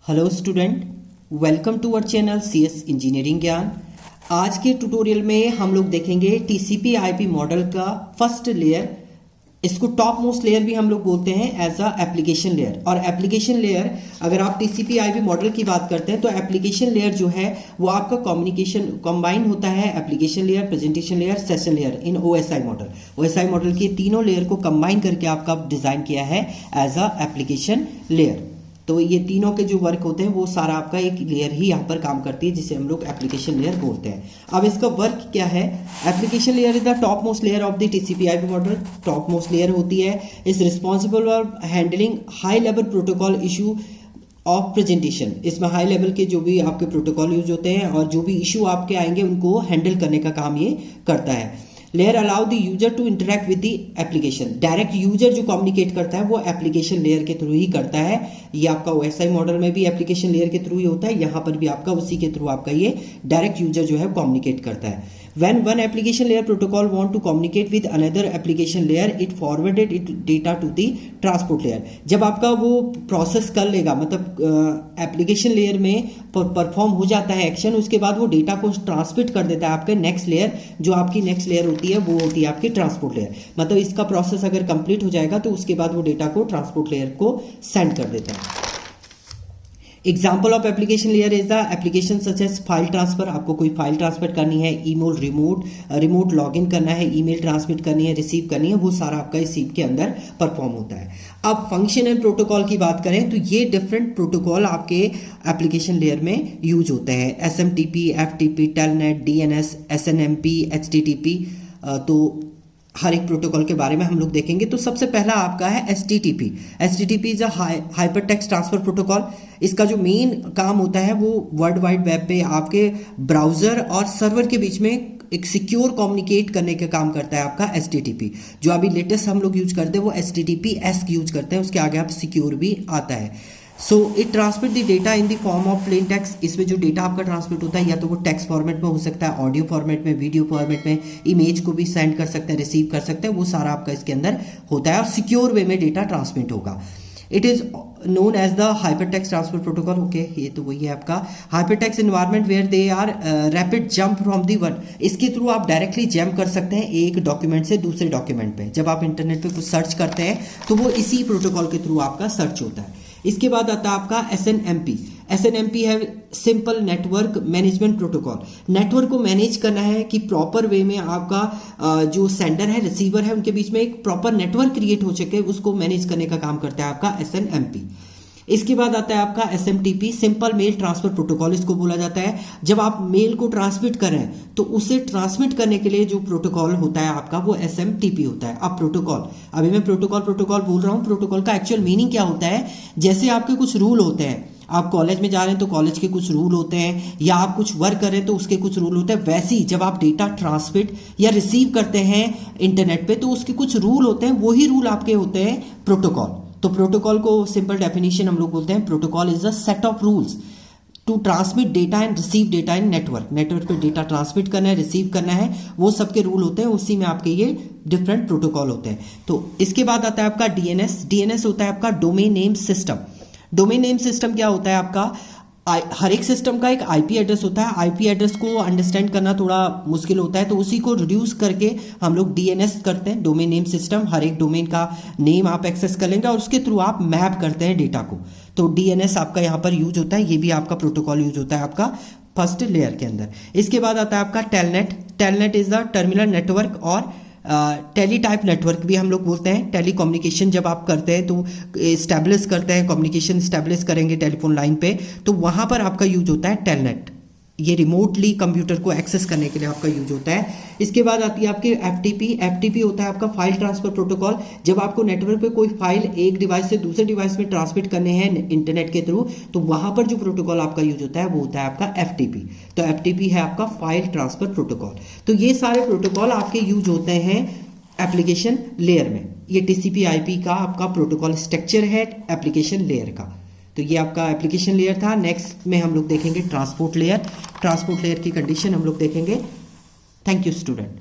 Hello student, welcome to our channel CS engineering Gyan. आज के tutorial में हम लोग देखेंगे टीसीपी आईपी मॉडल का फर्स्ट लेयर। इसको टॉप मोस्ट लेयर भी हम लोग बोलते हैं एज अ एप्लीकेशन लेयर। और एप्लीकेशन लेयर अगर आप टीसीपी आईपी मॉडल की बात करते हैं तो एप्लीकेशन लेयर जो है वो आपका कम्युनिकेशन कंबाइन होता है। Application layer, presentation layer, session layer in OSI model. OSI model के तीनों लेयर को कंबाइन करके आपका डिजाइन किया है एज अ एप्लीकेशन लेयर। तो ये तीनों के जो वर्क होते हैं वो सारा आपका एक लेयर ही यहाँ पर काम करती है, जिसे हम लोग एप्लीकेशन लेयर बोलते हैं। अब इसका वर्क क्या है? Application layer is the top most layer of the TCP IP model. Top most layer होती है, is responsible for handling high level protocol issue of presentation. इसमें हाई लेवल के जो भी आपके प्रोटोकॉल यूज होते हैं और जो भी इशू आपके आएंगे उनको हैंडल करने का काम ये करता है। Layer allow the user to interact with the application. Direct user जो कम्युनिकेट करता है वो एप्लीकेशन लेयर के थ्रू ही करता है। ये आपका ओएसआई मॉडल में भी एप्लीकेशन लेयर के थ्रू ही होता है, यहाँ पर भी आपका उसी के थ्रू आपका ये डायरेक्ट यूजर जो है कम्युनिकेट करता है। When one application layer protocol want to communicate with another application layer, it forwarded it data to the transport layer। जब आपका वो प्रोसेस कर लेगा, मतलब एप्लीकेशन लेयर में परफॉर्म हो जाता है एक्शन, उसके बाद वो डेटा को ट्रांसमिट कर देता है आपके नेक्स्ट लेयर। जो आपकी नेक्स्ट लेयर होती है वो होती है आपकी ट्रांसपोर्ट लेयर। मतलब इसका प्रोसेस अगर कंप्लीट हो जाएगा तो उसके बाद वो डेटा को ट्रांसपोर्ट लेयर को सेंड कर देता है। Example of application layer is the application such as file transfer. आपको कोई फाइल ट्रांसफर करनी है, ईमेल रिमोट लॉगिन करना है, ईमेल ट्रांसमिट करनी है, रिसीव करनी है, वो सारा आपका इस सीप के अंदर परफॉर्म होता है। अब फंक्शन एंड प्रोटोकॉल की बात करें तो ये डिफरेंट प्रोटोकॉल आपके एप्लीकेशन लेयर में यूज होते हैं। SMTP, FTP, telnet, DNS, SNMP, HTTP. तो हर एक प्रोटोकॉल के बारे में हम लोग देखेंगे। तो सबसे पहला आपका है HTTP। HTTP is a hyper text transfer protocol. इसका जो मेन काम होता है वो वर्ल्ड वाइड वेब पे आपके ब्राउजर और सर्वर के बीच में एक सिक्योर कम्युनिकेट करने का काम करता है आपका HTTP। जो अभी लेटेस्ट हम लोग यूज करते हैं वो HTTPS यूज करते हैं, उसके आगे आप सिक्योर भी आता है। So it transmit the data in the form of plain text. इसमें जो डेटा आपका ट्रांसमिट होता है या तो वो टेक्स्ट फॉर्मेट में हो सकता है, ऑडियो फॉर्मेट में, वीडियो फॉर्मेट में, इमेज को भी सेंड कर सकते हैं, रिसीव कर सकते हैं, वो सारा आपका इसके अंदर होता है और सिक्योर वे में डेटा ट्रांसमिट होगा। It is known as the hyper text transfer protocol. Okay, ये तो वही है आपका hyper text environment where they are rapid jump from the one. इसके थ्रू आप डायरेक्टली जंप कर सकते हैं एक डॉक्यूमेंट से दूसरे डॉक्यूमेंट पे। जब आप इंटरनेट पे कुछ सर्च करते हैं तो वो इसी प्रोटोकॉल के थ्रू आपका सर्च होता है। इसके बाद आता है आपका SNMP। SNMP है simple network management protocol. Network को मैनेज करना है कि प्रॉपर वे में आपका जो सेंडर है, रिसीवर है, उनके बीच में एक प्रॉपर नेटवर्क क्रिएट हो सके, उसको मैनेज करने का काम करता है आपका SNMP। इसके बाद आता है आपका SMTP, simple mail transfer protocol इसको बोला जाता है। जब आप मेल को ट्रांसमिट कर रहे हैं तो उसे ट्रांसमिट करने के लिए जो प्रोटोकॉल होता है आपका वो SMTP होता है। अब प्रोटोकॉल, अभी मैं प्रोटोकॉल बोल रहा हूँ, प्रोटोकॉल का एक्चुअल मीनिंग क्या होता है? जैसे आपके कुछ रूल होते हैं, आप कॉलेज में जा रहे हैं तो कॉलेज के कुछ रूल होते हैं, या आप कुछ वर्क कर रहे हैं तो उसके कुछ रूल होते हैं। वैसे ही जब आप डेटा ट्रांसमिट या रिसीव करते हैं इंटरनेट पे तो उसके कुछ रूल होते हैं, वही रूल आपके होते हैं प्रोटोकॉल। तो प्रोटोकॉल को सिंपल डेफिनेशन हम लोग बोलते हैं, protocol is a set of rules to transmit data and receive data in network. Network पे डेटा ट्रांसमिट करना है, रिसीव करना है, वो सबके रूल होते हैं, उसी में आपके ये डिफरेंट प्रोटोकॉल होते हैं। तो इसके बाद आता है आपका DNS। DNS होता है आपका domain name system. Domain name system क्या होता है आपका? हर एक सिस्टम का एक IP एड्रेस होता है। IP एड्रेस को अंडरस्टैंड करना थोड़ा मुश्किल होता है, तो उसी को रिड्यूस करके हम लोग DNS करते हैं, डोमेन नेम सिस्टम। हर एक डोमेन का नेम आप एक्सेस कर लेंगे और उसके थ्रू आप मैप करते हैं डेटा को। तो DNS आपका यहाँ पर यूज होता है, ये भी आपका प्रोटोकॉल यूज होता है आपका फर्स्ट लेयर के अंदर। इसके बाद आता है आपका telnet. Telnet is the terminal network और टेली टाइप नेटवर्क भी हम लोग बोलते हैं। टेली कम्युनिकेशन जब आप करते हैं तो इस्टेब्लिश करते हैं, कम्युनिकेशन इस्टेब्लिश करेंगे टेलीफोन लाइन पे, तो वहाँ पर आपका यूज होता है टेलनेट। ये रिमोटली कंप्यूटर को एक्सेस करने के लिए आपका यूज होता है। इसके बाद आती है आपकी FTP। FTP होता है आपका फाइल ट्रांसफर प्रोटोकॉल। जब आपको नेटवर्क पे कोई फाइल एक डिवाइस से दूसरे डिवाइस में ट्रांसमिट करने हैं इंटरनेट के थ्रू, तो वहां पर जो प्रोटोकॉल आपका यूज होता है वो होता है आपका FTP। तो FTP है आपका फाइल ट्रांसफर प्रोटोकॉल। तो ये सारे प्रोटोकॉल आपके यूज होते हैं एप्लीकेशन लेयर में। ये TCP IP का आपका प्रोटोकॉल स्ट्रक्चर है एप्लीकेशन लेयर का। तो ये आपका एप्लीकेशन लेयर था। नेक्स्ट में हम लोग देखेंगे ट्रांसपोर्ट लेयर। ट्रांसपोर्ट लेयर की कंडीशन हम लोग देखेंगे। Thank you student.